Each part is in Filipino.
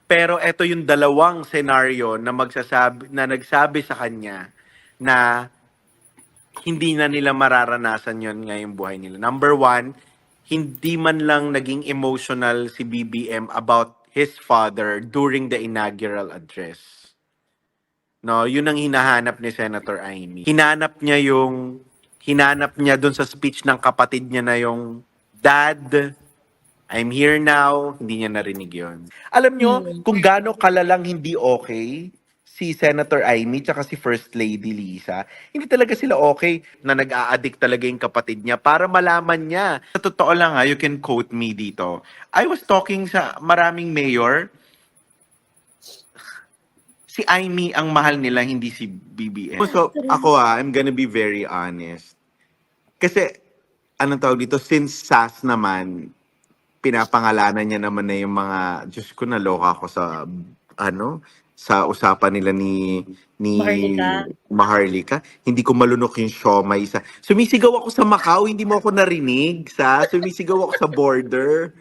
Pero eto yung dalawang senaryo na nagsabi sa kanya na hindi na nila mararanasan yon ngayong buhay nila. Number one, hindi man lang naging emotional si BBM about his father during the inaugural address. No, yun ang hinahanap ni Senator Amy. Hinanap niya dun sa speech ng kapatid niya na yung dad, I'm here now, hindi niya narinig yun. Alam nyo, kung gaano kalalang hindi okay si Senator Amy tsaka si First Lady Lisa, hindi talaga sila okay na nag-a-addict talaga yung kapatid niya para malaman niya. Sa totoo lang ha, you can quote me dito. I was talking sa maraming mayor, si Amy ang mahal nila, hindi si BBM. So, ako I'm gonna be very honest. Kasi, anong tawag dito, since SAS naman, pinapangalanan niya naman na yung mga, Diyos ko, naloka ako sa, sa usapan nila ni Maharlika. Maharlika. Hindi ko malunok yung siomay sa, sumisigaw ako sa Macau, hindi mo ako narinig, sumisigaw ako sa border.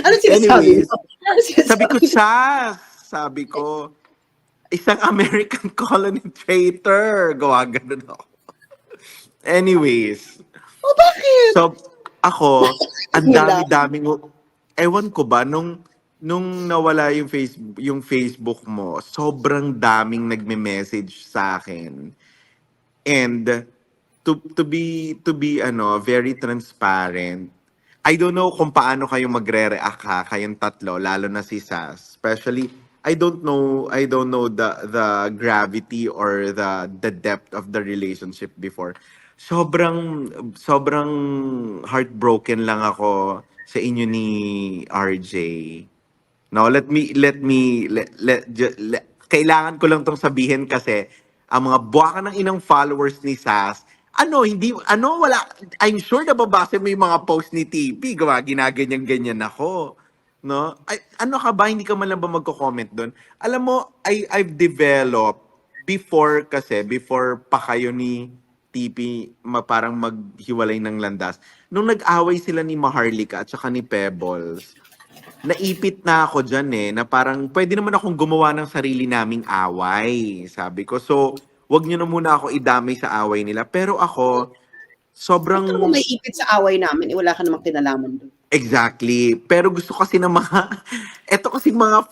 Ano sinasabi Anyways, mo? Ano sabi ko, sinasabi mo? sabi ko, isang American colony traitor. Gawa ganun ako. Anyways, Oh, bakit? so, ako, ang Nila. dami-daming, ewan ko ba, nung nawala yung Facebook mo, sobrang daming nagme-message sa akin. And to be very transparent, I don't know kung paano kayo magre-react kayong tatlo, lalo na si Sas. Especially, I don't know the gravity or the depth of the relationship before. Sobrang heartbroken lang ako sa inyo ni RJ. No, kailangan ko lang tong sabihin kasi ang mga buwaka ng inang followers ni Sas, wala, I'm sure nababasa mo yung mga post ni TP, ginaganyan-ganyan ako. No? Ay, ano ka ba, hindi ka man lang ba magko-comment doon? Alam mo, I've developed before pa kayo ni TP parang maghiwalay ng landas. Nung nag-away sila ni Maharlika at saka ni Pebbles, naipit na ako dyan na parang pwede naman akong gumawa ng sarili naming away, sabi ko. So, wag nyo na muna ako idamay sa away nila. Pero ako, sobrang... Ikaw mo may ipit sa away namin, wala ka namang kinalaman doon. Exactly. Pero gusto kasi ng mga... Eto mga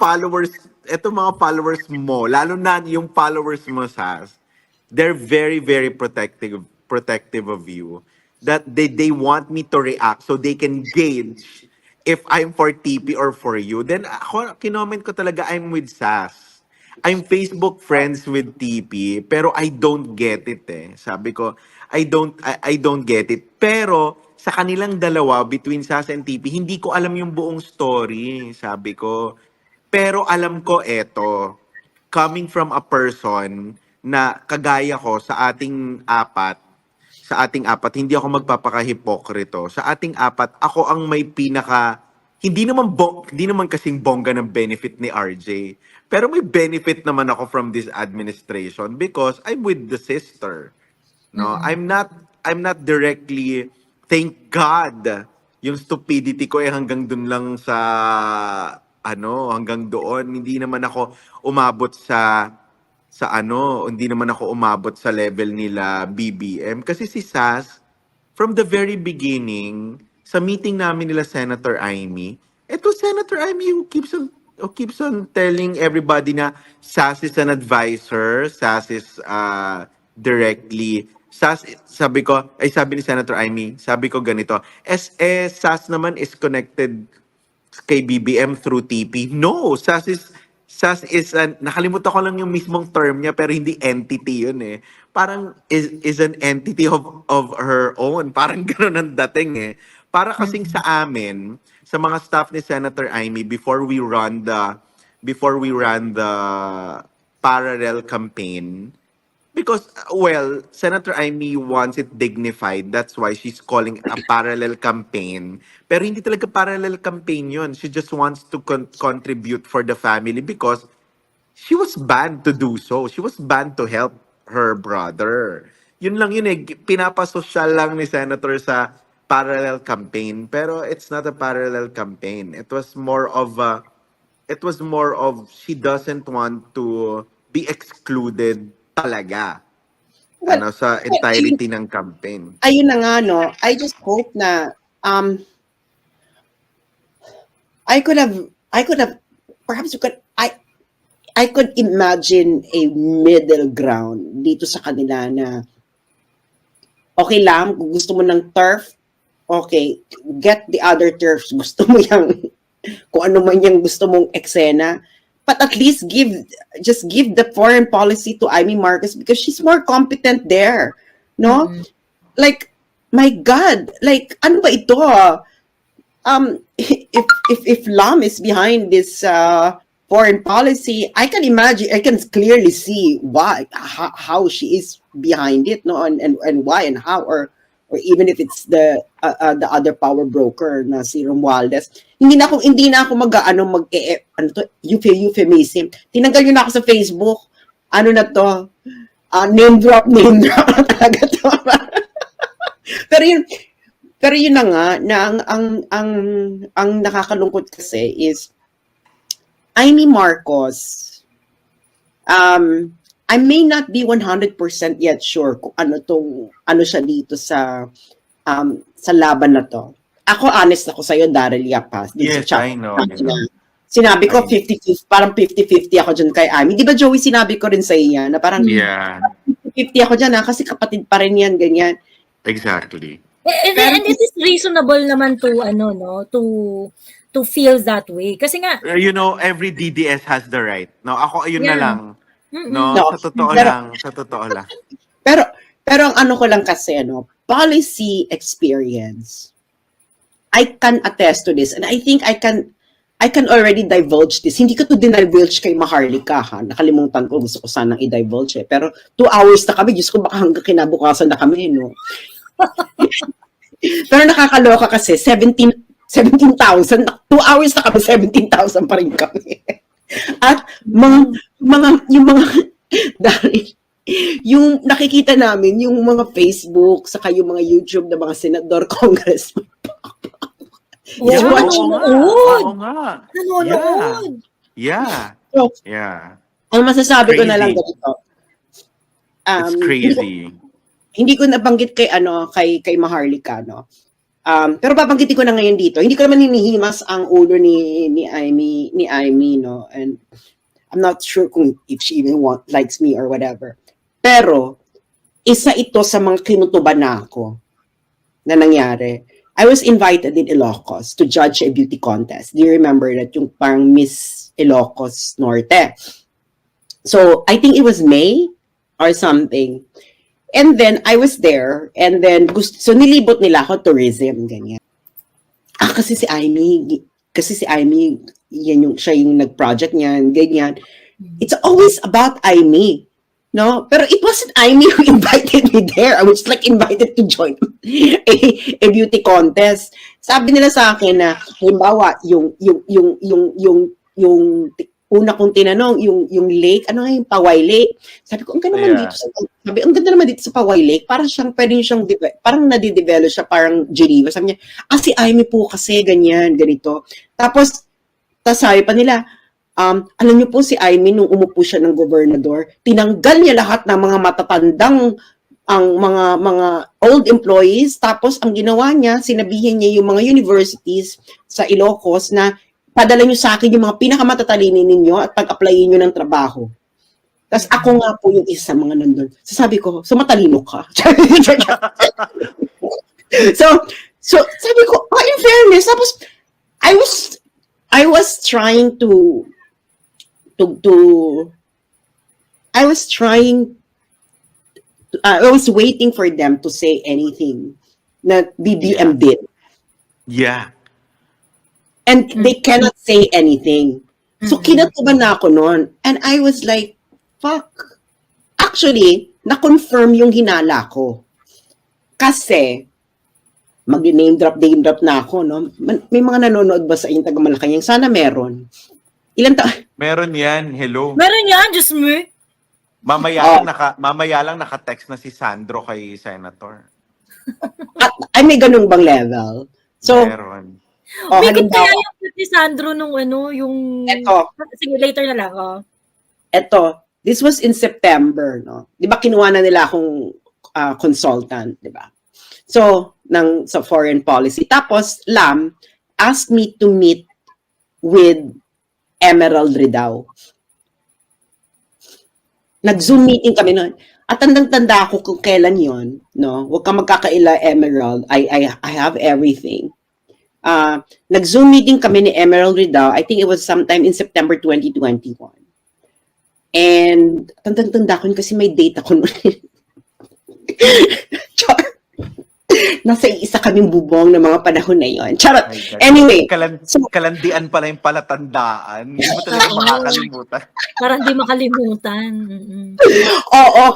followers mo, lalo na yung followers mo, Sas, they're very, very protective of you. That they want me to react so they can gauge if I'm for TP or for you. Then ako, kinoment ko talaga, I'm with Sas. I'm Facebook friends with TP, pero I don't get it Sabi ko, I don't get it. Pero sa kanilang dalawa, between Sas and TP, hindi ko alam yung buong story, sabi ko. Pero alam ko coming from a person na kagaya ko sa ating apat, hindi ako magpapakahipokrito. Sa ating apat, ako ang may hindi naman kasing bongga ng benefit ni RJ. Pero may benefit naman ako from this administration because I'm with the sister. No, I'm not directly, thank God, yung stupidity ko hanggang dun lang hanggang doon. Hindi naman ako umabot sa level nila BBM kasi si Sas from the very beginning sa meeting namin nila Senator Amy, eto Senator Amy who keeps on telling everybody na Sas is an advisor, Sas is directly sabi ni Senator Amy, sabi ko ganito, SAS naman is connected kay BBM through TP. No, nakalimutan ko lang yung mismong term niya pero hindi entity yun Parang is an entity of her own. Parang gano'n ang dating Para kasing sa amin, sa mga staff ni Senator Amy before we run the parallel campaign, because, well, Senator Amy wants it dignified. That's why she's calling a parallel campaign. Pero hindi talaga parallel campaign yun. She just wants to contribute for the family because she was banned to do so. She was banned to help her brother. Yun lang yun Pinapasosyal lang ni Senator sa parallel campaign. Pero it's not a parallel campaign. It was more of a it was more of she doesn't want to be excluded talaga Well, sa ayun, entirety ng campaign. ayun na nga, no? I just hope na I could have, perhaps you could, I could imagine a middle ground dito sa kanila na okay lang, kung gusto mo ng turf, okay, get the other turfs. Gusto mo yung, kung ano man yung gusto mong eksena. But at least just give the foreign policy to Amy Marcos because she's more competent there. No? Mhm. Like, my God, like, ano ba ito? If Lam is behind this foreign policy, I can imagine, I can clearly see why, how she is behind it, no, and why and how, or even if it's the other power broker na si Romualdez. Hindi na ako ano to, euphemism. Tinanggal yun na ako sa Facebook. Ano na to? Name drop talaga to. Pero yun na nga, na ang nakakalungkot kasi is, Amy Marcos, I may not be 100% yet sure kung ano siya dito sa laban na to. Ako, honest ako sa'yo, Daryl Yapas. Yes, I know. Sinabi ko, 50-50, parang 50-50 ako dyan kay Amy. Di ba, Joey, sinabi ko rin sa iya na parang Yeah, 50 ako dyan, kasi kapatid pa rin yan, ganyan. exactly. And it is reasonable naman to to feel that way. Kasi nga, You know, every DDS has the right. No, ako ayun na Yeah. lang. No, No, sa totoo pero- lang, sa totoo lang. Pero ang ano ko lang kasi, policy experience, I can attest to this, and I think I can already divulge this. Hindi ko to dinivulge kay Maharlika, ha? Nakalimutan ko, gusto ko sanang i-divulge eh. Pero 2 hours na kami, Diyos ko, baka hanggang kinabukasan na kami, no? Pero nakakaloka kasi, 17,000, 2 hours na kami, 17,000 pa rin kami. At yung mga, dahil, yung nakikita namin, yung mga Facebook, saka yung mga YouTube na mga senador, congressman. Yeah, wow, oo nga. nanonood. Oo nga. Nanonood. Yeah. So, Yeah. ang masasabi ko na lang Crazy. ganito. It's crazy. Hindi ko nabanggit kay kay Maharlika, no. Pero babanggitin ko na ngayon dito. Hindi ko naman hinihimas ang ulo ni Amy, no. And I'm not sure kung if she even likes me or whatever. Pero isa ito sa mga kinutuban na ako na nangyari. I was invited in Ilocos to judge a beauty contest. Do you remember that yung parang Miss Ilocos Norte? So, I think it was May or something. And then, I was there. And then, so nilibot nila ako tourism, ganyan. Kasi si Amy, siya yung nag-project niyan, ganyan. It's always about Amy. No? Pero it wasn't Amy who invited me there. I was like invited to join a beauty contest. Sabi nila sa akin na, halimbawa, yung una kong tinanong, yung lake, ano nga yung Paway Lake? Sabi ko, ang ganda naman dito sa Paway Lake. Parang parang nadidevelop siya, parang Geneva. Sabi niya, si Amy po kasi, ganyan, ganito. Tapos sabi pa nila, alam niyo po si Amy, nung umupo siya ng gobernador, tinanggal niya lahat ng mga matatandang ang mga old employees, tapos ang ginawa niya, sinabihin niya yung mga universities sa Ilocos na padala niyo sa akin yung mga pinakamatatalinin ninyo at pag-applyin niyo ng trabaho. Tapos ako nga po yung isa sa mga nandun. Sabi ko, so matalino ka. so sabi ko, in fairness, tapos I was trying to I was waiting for them to say anything na BBM did. Yeah. And they cannot say anything. So, kinatuban na ako noon. And I was like, fuck. Actually, na-confirm yung hinala ko. Kasi, mag-name drop na ako, no? May mga nanonood ba sa inyong taga-Malacanang? Sana meron. Meron yan. Hello. Meron yan, Diyos mo. Mamaya lang naka-text na si Sandro kay Senator. Ay, may ganun bang level? So, Meron. May halimbawa, kaya yung ni Sandro nung ano, yung... Eto. Sige, later na lang, oh. Eto, this was in September, no? Di ba kinuha na nila akong consultant, di ba? So, sa foreign policy. Tapos, Lam asked me to meet with Emerald Ridao. Nag-Zoom meeting kami noon. At tandang-tanda ako kung kailan yon, no? Huwag kang magkakaila, Emerald. I have everything. Nag-Zoom meeting kami ni Emerald Ridao. I think it was sometime in September 2021. And tandang-tanda ko yun kasi may date ako noon. Nasa isa kaming bubong ng mga panahon na yon. Charot. My God. Anyway. Kalandian pala yung palatandaan. Hindi mo talaga makakalimutan. Parang di makalimutan. Oo.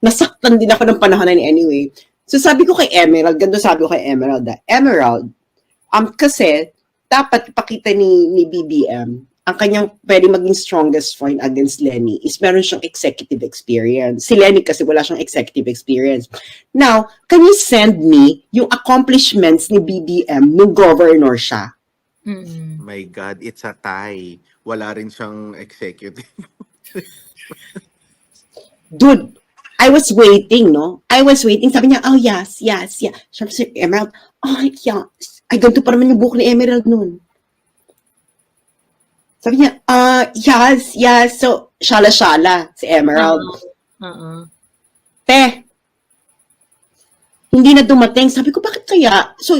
Nasaktan din ako ng panahon na anyway. So sabi ko kay Emerald, ganito sabi ko kay Emerald, Emerald, kasi dapat ipakita ni BBM, ang kanyang pwede maging strongest point against Lenny is meron siyang executive experience. Si Lenny kasi wala siyang executive experience. Now, can you send me yung accomplishments ni BBM nung governor siya? My God, it's a tie. Wala rin siyang executive. Dude, I was waiting, no? I was waiting. Sabi niya, oh, yes. Sabi si Emerald, oh, yes. Ay, ganito pa naman yung book ni Emerald nun. Sabi niya, yes. So, shala-shala si Emerald. Te, hindi na dumating. Sabi ko, bakit kaya? So,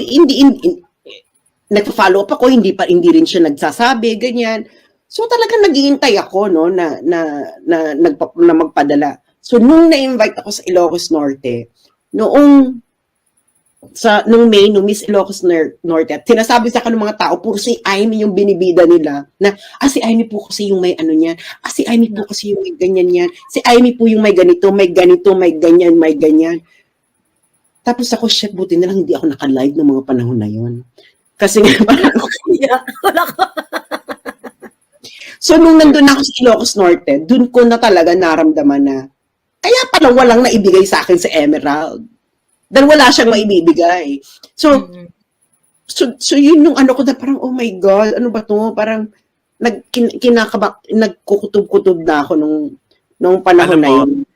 nagpa-follow up ako, hindi rin siya nagsasabi, ganyan. So, talagang nag-iintay ako, no, na magpadala. So, nung na-invite ako sa Ilocos Norte, nung May, nung Miss Ilocos Norte, at sinasabi sa akin ng mga tao, puro si Amy yung binibida nila, na, si Amy po kasi yung may ano niyan, si Amy po kasi yung may ganyan yan, si Amy po yung may ganito, may ganyan. Tapos ako, shit, buti na lang hindi ako naka-live ng mga panahon na yon. Kasi nga, Wala ko. So, nung nandun ako sa Ilocos Norte, dun ko na talaga naramdaman na, kaya palang walang naibigay sa akin sa Emerald. Dahil wala siyang maibibigay. So yun yung ano ko na parang, oh my God, ano ba to? Parang nagkukutob-kutob na ako nung panahon na yun.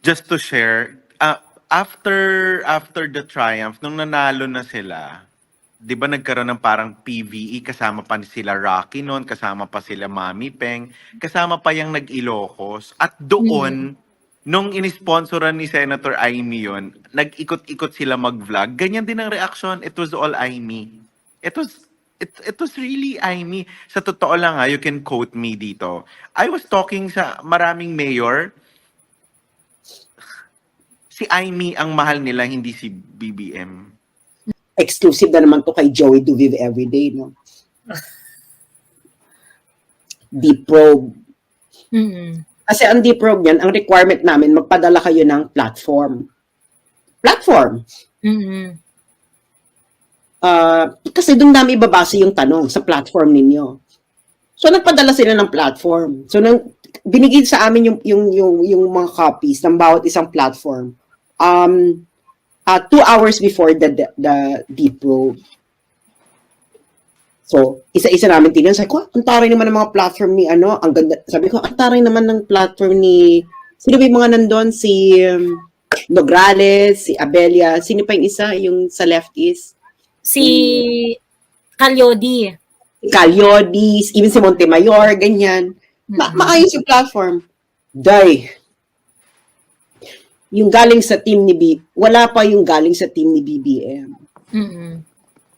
Just to share, after the triumph, nung nanalo na sila, di ba nagkaroon ng parang PVE, kasama pa sila Rocky noon, kasama pa sila Mami Peng, kasama pa yung nag-Ilocos. At doon, nung inisponsoran ni Senator Amy yun, nag-ikot-ikot sila mag-vlog. Ganyan din ang reaction. It was all Amy. It was really Amy. Sa totoo lang you can quote me dito. I was talking sa maraming mayor. Si Amy ang mahal nila, hindi si BBM. Exclusive na naman to kay Joey Duviv everyday, no? Deep probe. Kasi ang deep probe niyan, ang requirement namin, magpadala kayo ng platform. Kasi doon namin ibabase yung tanong sa platform ninyo. So, nagpadala sila ng platform. So, binigay sa amin yung mga copies ng bawat isang platform. 2 hours before the deep probe. So, isa-isa namin tingnan. Sabi ko, ang taray naman ng mga platform ni ang ganda. Sabi ko, ang taray naman ng platform ni, sino ba yung mga nandun? Si Nograles, si Abelia, sino pa yung isa? Yung sa lefties? Si Calyodi. Even si Montemayor, ganyan. Maayos yung platform. Yung galing sa team ni wala pa yung galing sa team ni BBM.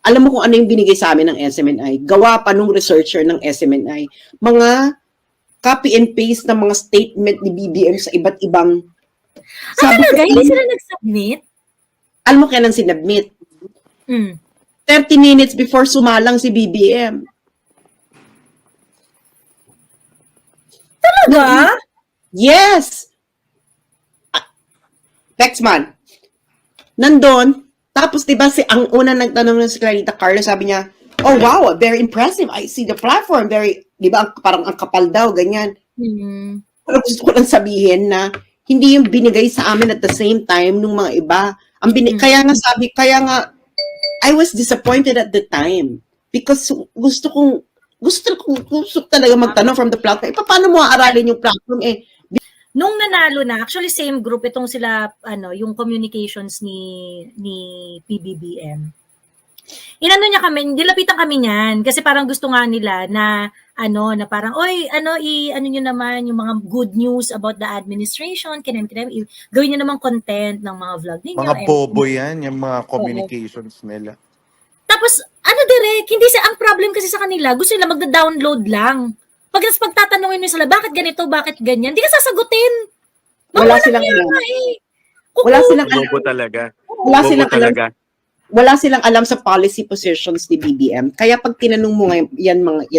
Alam mo kung ano yung binigay sa amin ng SMNI? Gawa pa nung researcher ng SMNI. Mga copy and paste ng mga statement ni BBM sa iba't ibang... Talaga? Hindi sila nag-submit? Alam mo kailan sinubmit? 30 minutes before sumalang si BBM. Talaga? Yes! Textman. Nandun. Tapos, diba, ang una nagtanong ng si Clarita Carlos, sabi niya, oh, wow, very impressive. I see the platform. Very, diba, parang ang kapal daw, ganyan. Pero gusto ko lang sabihin na hindi yung binigay sa amin at the same time nung mga iba. Kaya nga, I was disappointed at the time. Because gusto talaga magtanong from the platform. Paano mo aaralin yung platform Nung nanalo na, actually same group itong sila yung communications ni PBBM. Inano niya kami, nilapitan kami niyan kasi parang gusto nga nila na na parang ano niyo naman yung mga good news about the administration, gawin niyo naman content ng mga vlog ninyo. Mga bobo yan, yung mga communications nila. Tapos direct, hindi ang problem kasi sa kanila, gusto nila magda-download lang. Pagtatanungin mo sila, bakit ganito, bakit ganyan, hindi ka sasagutin. Wala silang wala silang Bobo talaga. wala Bobo silang alam talaga. wala silang alam sa policy positions ni BBM. Kaya pag tinanong mo yan mga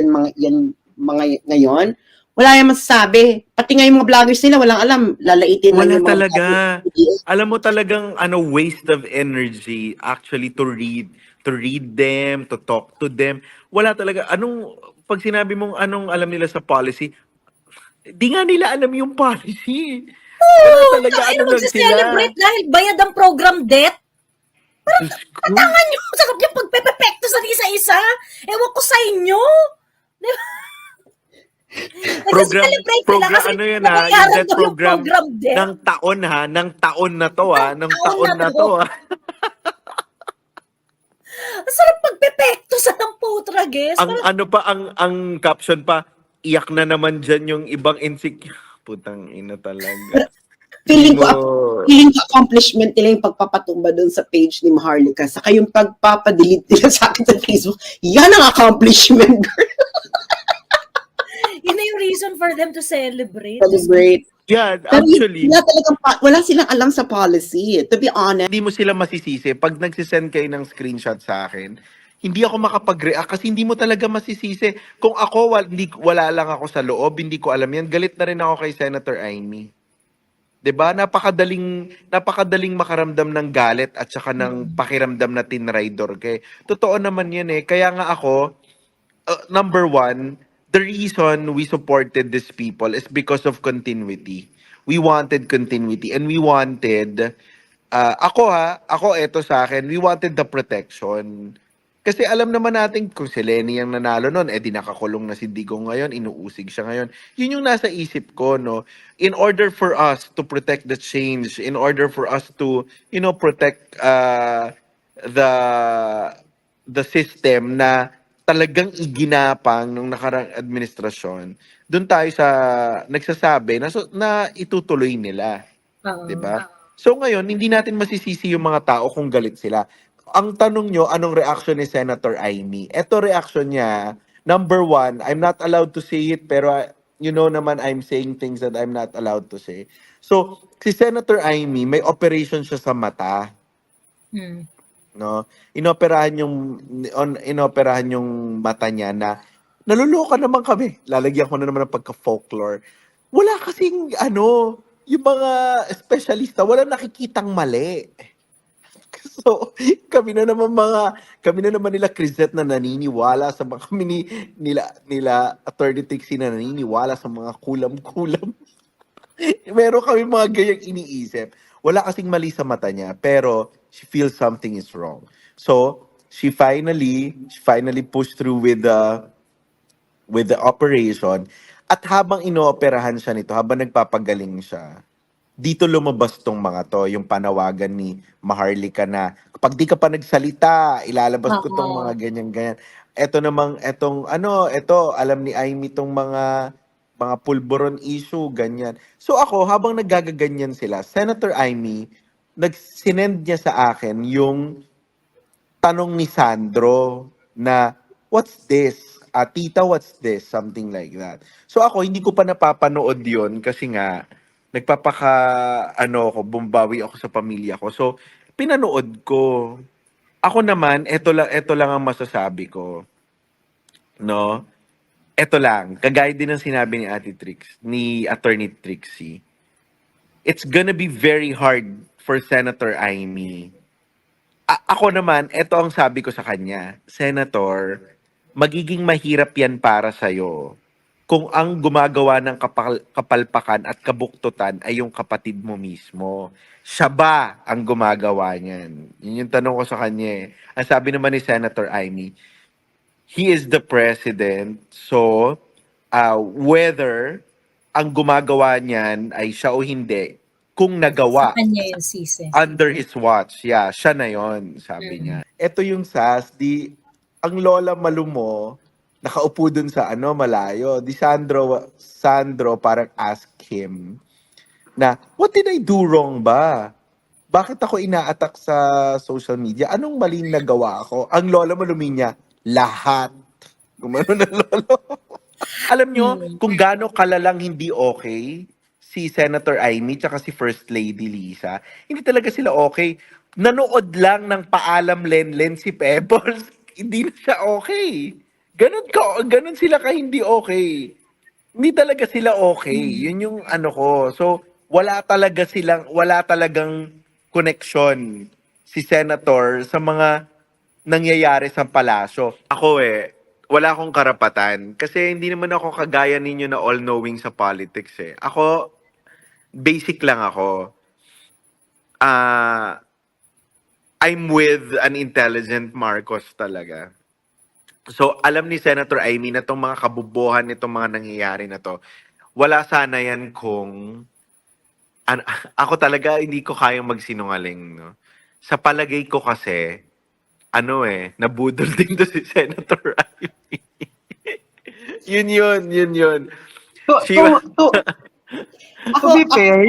ngayon, wala yung masasabi. Pati nga yung mga vloggers nila, walang alam. Lalaitin lang Wala yung mga talaga. vloggers. Alam mo talagang waste of energy actually to read them, to talk to them. Wala talaga. Pag sinabi mong anong alam nila sa policy, di nga nila alam yung policy. Wala talaga lang sila. Celebrate dahil bayad ang program debt. Patangan nyo, sakap yung pagpepepekto sa isa-isa. Ewan ko sa inyo. Program kasi ano yan nabayaran yung debt daw yung program debt. ng taon na to ng taon na to. Ang sarap pagpepekto sa ng putra, guys. Ang caption pa, iyak na naman dyan yung ibang insecure. Putang ina talaga. Feeling ko accomplishment nila yung pagpapatumba doon sa page ni Maharlika. Saka yung pagpapadelete nila sa akin sa Facebook. Yan ang accomplishment, girl. Yun na yung reason for them to celebrate. Yeah, actually. Wala silang alam sa policy. To be honest. Hindi mo sila masisisi. Pag nagsisend kayo ng screenshot sa akin, hindi ako makapag-react kasi hindi mo talaga masisisi. Kung ako, wala lang ako sa loob, hindi ko alam yan, galit na rin ako kay Senator Amy. 'Di ba? Napakadaling makaramdam ng galit at saka ng pakiramdam na tinraidor kay. Totoo naman 'yan eh. Kaya nga ako number one, the reason we supported these people is because of continuity. We wanted continuity and we wanted ako eto sa akin, we wanted the protection. Kasi alam naman natin kung si Lenny ang nanalo noon, di nakakulong na si Digong ngayon, inuusig siya ngayon. Yun yung nasa isip ko, no? In order for us to protect the change, in order for us to, protect the system na talagang iginapang ng nakarang administrasyon, doon tayo sa nagsasabi na itutuloy nila. 'Di ba? So ngayon, hindi natin masisisi yung mga tao kung galit sila. Ang tanong nyo, anong reaction ni Senator Amy? Ito reaction niya, number one, I'm not allowed to say it, pero naman I'm saying things that I'm not allowed to say. So, si Senator Amy, may operation siya sa mata. No? Inoperahan yung mata niya na naluluka naman kami. Lalagyan ko na naman ng pagka-folklore. Wala kasing yung mga espesyalista, wala nakikitang mali. So, kami na naman nila Crisette na naniniwala sa mga nila Attorney Tixie na naniniwala sa mga kulam-kulam. Meron kami mga gayang iniisip. Wala kasing mali sa mata niya, pero she feels something is wrong. So, she finally pushed through with the operation. At habang inooperahan siya nito, habang nagpapagaling siya, dito lumabas tong mga to, yung panawagan ni Maharlika na kapag di ka pa nagsalita, ilalabas ko tong mga ganyan-ganyan. Alam ni Amy tong mga pulburon issue, ganyan. So ako, habang nagagaganyan sila, Senator Amy, nagsinend niya sa akin yung tanong ni Sandro na, what's this? Tita, what's this? Something like that. So ako, hindi ko pa napapanood yon kasi nga, bumbawi ako sa pamilya ko. So, pinanood ko. Ako naman, ito lang ang masasabi ko. No? Ito lang, kagaya din ng sinabi ni Attorney Trixie. It's gonna be very hard for Senator Amy. Ako naman, ito ang sabi ko sa kanya, Senator, magiging mahirap yan para sa'yo kung ang gumagawa ng kapalpakan at kabuktutan ay yung kapatid mo mismo. Siya ba ang gumagawa niyan? Yun yung tanong ko sa kanya eh. Ang sabi naman ni Senator Amy, he is the president. So, whether ang gumagawa niyan ay siya o hindi, kung Sa nagawa kanya yung sisi. under his watch, yeah, siya na yon, sabi niya. Ito yung SAS, ang Lola Malu mo, nakaupo dun sa malayo. Sandro parang ask him na, what did I do wrong ba? Bakit ako ina-attack sa social media? Anong maling nagawa ako? Ang Lola Malu niya, lahat. Gumano na lolo. Alam nyo, kung gaano kalalang hindi okay si Senator Amy tsaka si First Lady Lisa, hindi talaga sila okay. Nanood lang ng paalam Lenlen si Pebbles, hindi na siya okay. Ganon sila ka hindi okay. Hindi talaga sila okay. Yun yung ko. So, wala talagang connection si Senator sa mga nangyayari sa palasyo. Ako wala akong karapatan kasi hindi naman ako kagaya ninyo na all-knowing sa politics eh. Ako, basic lang ako. I'm with an intelligent Marcos talaga. So, alam ni Senator Amy na itong mga kabubuhan nitong mga nangyayari na to, wala sana yan kung ako talaga hindi ko kayang magsinungaling, no? Sa palagay ko kasi, nabudol din to si Senator Amy. yun. To be fair,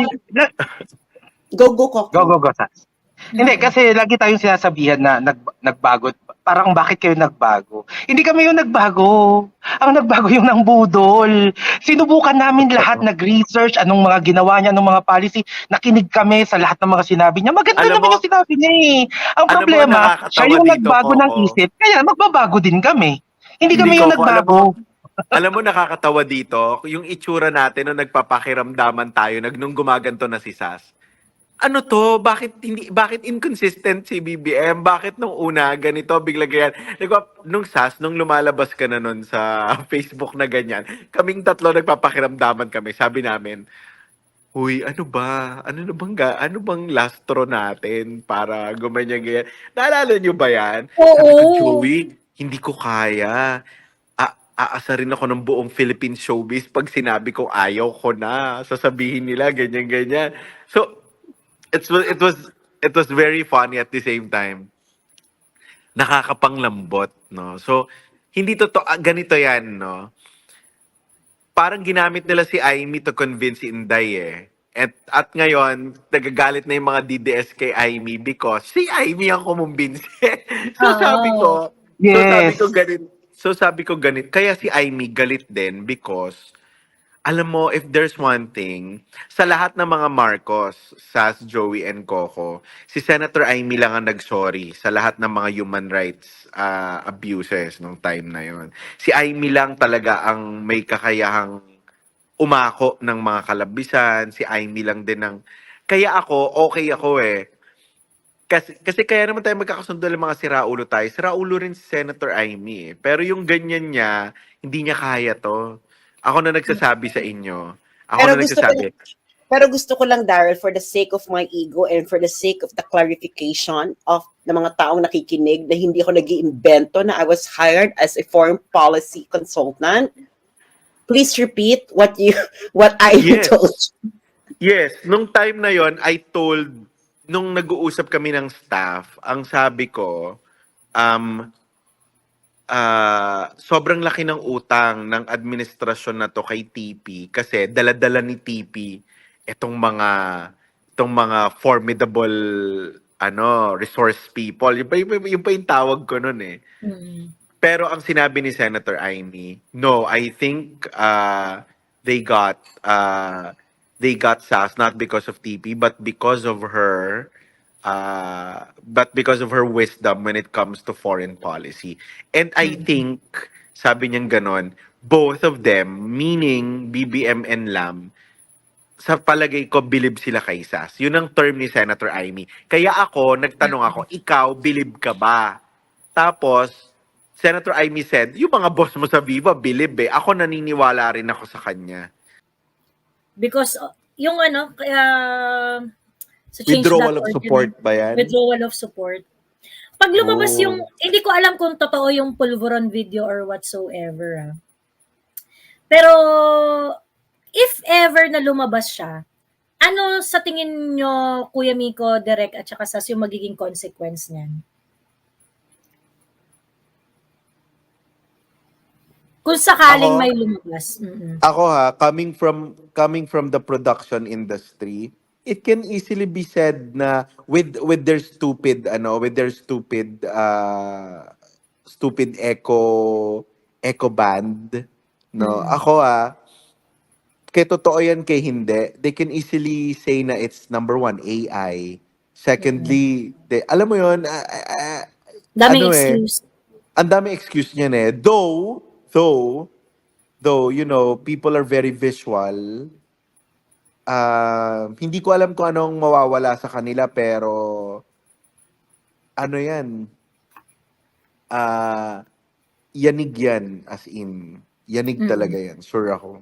Go, Coco. go, Sas. Hindi, kasi lagi tayong sinasabihan na nagbago. Parang bakit kayo nagbago? Hindi kami yung nagbago. Ang nagbago yung nang budol. Sinubukan namin lahat, nag-research, anong mga ginawa niya, anong mga policy. Nakinig kami sa lahat ng mga sinabi niya. Maganda naman yung sinabi niya eh. Ang problema, siya yung nagbago ng isip, kaya magbabago din kami. Hindi kami yung nagbago. Alam mo, nakakatawa dito, yung itsura natin nung nagpapakiramdaman tayo, nung gumaganto na si Sas. Ano to? Bakit inconsistent si BBM? Bakit nung una, ganito, bigla ganyan? Nung Sas, nung lumalabas ka na nun sa Facebook na ganyan, kaming tatlo nagpapakiramdaman kami. Sabi namin, huy, ano bang lastro natin para ganyan? Naalala nyo ba yan? Oo. Sabi ko, Joey, hindi ko kaya. Aasarin ako ng buong Philippine showbiz pag sinabi ko ayaw ko na. Sasabihin nila ganyan. So, it was very funny at the same time. Nakakapanglambot, no? So, hindi ganito yan, no? Parang ginamit nila si Amy to convince si Inday eh. At ngayon, nagagalit na yung mga DDS kay Amy because si Amy ang kumumbinsi. Yes. Sabi ko ganit. Kaya si Amy galit din because alam mo, if there's one thing, sa lahat ng mga Marcos, Sas, Joey, and Coco, si Senator Amy lang ang nag-sorry sa lahat ng mga human rights abuses nung time na yon. Si Amy lang talaga ang may kakayahang umako ng mga kalabisan. Si Amy lang din ang... Kaya okay ako eh. Kasi kaya naman tayo magkakasundo ng mga siraulo tayo. Siraulo rin si Senator Amy eh. Pero yung ganyan niya, hindi niya kaya to. Ako na nagsasabi sa inyo. Pero gusto ko lang, Daryl, for the sake of my ego and for the sake of the clarification of ng mga taong nakikinig na hindi ako nag-iimbento na I was hired as a foreign policy consultant. Please repeat what I told you. Yes, nung time na yon, nung nag-uusap kami ng staff, ang sabi ko, sobrang laki ng utang ng administrasyon na to kay TP kasi dala-dala ni TP itong mga formidable resource people. Yung pa yung tawag ko nun eh. Pero ang sinabi ni Senator Amy, no, I think they got SAS not because of TP but because of her wisdom when it comes to foreign policy. And I think, sabi niyang ganon, both of them, meaning BBM and Lam, sa palagay ko, believe sila kay SAS. Yun ang term ni Senator Amy. Kaya nagtanong ako, ikaw, believe ka ba? Tapos, Senator Amy said, yung mga boss mo sa Viva, believe eh. Ako naniniwala rin ako sa kanya. Because, yung sa withdrawal of support ba yan? Withdrawal of support. Pag lumabas Oh. yung, hindi ko alam kung totoo yung pulveron video or whatsoever. Pero, if ever na lumabas siya, ano sa tingin nyo, Kuya Miko, Direk, at saka Sas, yung magiging consequence niyan? Kung sakaling Ako? may lumabas. Ako coming from the production industry, it can easily be said na with their stupid stupid echo band, no. Ako kay totoo yan kay hindi, they can easily say na it's number one AI. Secondly, alam mo yon, Daming ano excuse. ang dami excuse niyan though, you know, people are very visual. Hindi ko alam kung anong mawawala sa kanila, pero ano yan, yanig yan, as in, yanig talaga yan, sure ako.